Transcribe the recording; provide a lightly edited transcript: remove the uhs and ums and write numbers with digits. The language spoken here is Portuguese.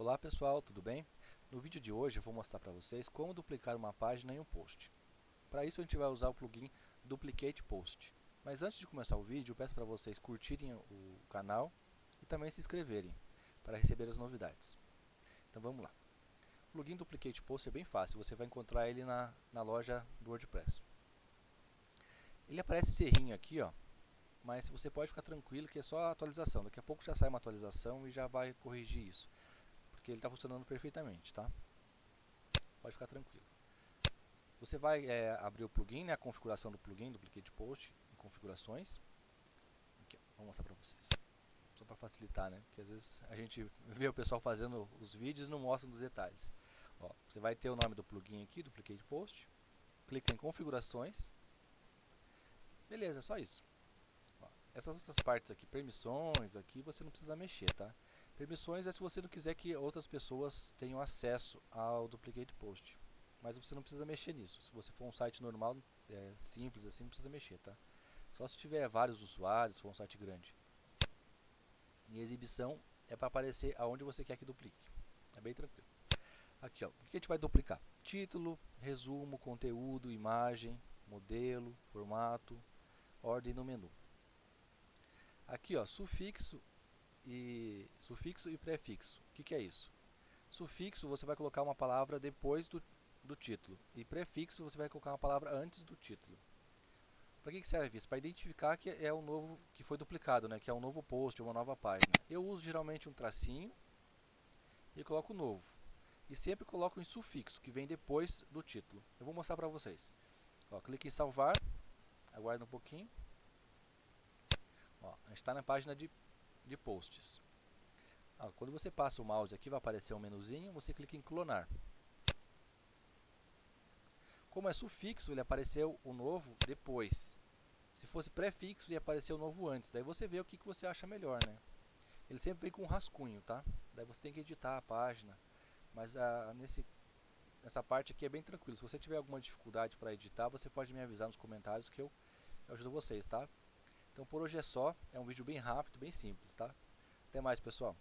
Olá pessoal, tudo bem? No vídeo de hoje eu vou mostrar para vocês como duplicar uma página em um post. Para isso a gente vai usar o plugin Duplicate Post. Mas antes de começar o vídeo, eu peço para vocês curtirem o canal e também se inscreverem para receber as novidades. Então vamos lá. O plugin Duplicate Post é bem fácil, você vai encontrar ele na loja do WordPress. Ele aparece esse errinho aqui, ó, mas você pode ficar tranquilo que é só a atualização. Daqui a pouco já sai uma atualização e já vai corrigir isso, porque ele está funcionando perfeitamente, tá? Pode ficar tranquilo. Você vai abrir o plugin, né, a configuração do plugin, Duplicate Post, em configurações. Aqui, ó, vou mostrar para vocês. Só para facilitar, né? Porque às vezes a gente vê o pessoal fazendo os vídeos e não mostra os detalhes. Ó, você vai ter o nome do plugin aqui, Duplicate Post. Clica em configurações. Beleza, é só isso. Ó, essas outras partes aqui, permissões, aqui você não precisa mexer, tá? Permissões é se você não quiser que outras pessoas tenham acesso ao Duplicate Post. Mas você não precisa mexer nisso. Se você for um site normal, simples assim, não precisa mexer, tá? Só se tiver vários usuários, se for um site grande. E exibição é para aparecer aonde você quer que duplique. É bem tranquilo. Aqui, ó, o que a gente vai duplicar? Título, resumo, conteúdo, imagem, modelo, formato, ordem no menu. Aqui, ó, sufixo e prefixo. O que é isso? Sufixo você vai colocar uma palavra depois do título. E prefixo você vai colocar uma palavra antes do título. Para que serve isso? Para identificar que é um novo, que foi duplicado, né? Que é um novo post, uma nova página. Eu uso geralmente um tracinho e coloco novo. E sempre coloco em sufixo, que vem depois do título. Eu vou mostrar para vocês. Ó, clique em salvar, aguarda um pouquinho. Ó, a gente está na página de posts. Quando você passa o mouse aqui, vai aparecer um menuzinho, você clica em clonar. Como é sufixo, ele apareceu o novo depois. Se fosse prefixo, ia aparecer o novo antes. Daí você vê o que você acha melhor, né? Ele sempre vem com um rascunho, tá? Daí você tem que editar a página. Mas nessa parte aqui é bem tranquilo. Se você tiver alguma dificuldade para editar, você pode me avisar nos comentários que eu ajudo vocês, tá? Então por hoje é só. É um vídeo bem rápido, bem simples, tá? Até mais, pessoal.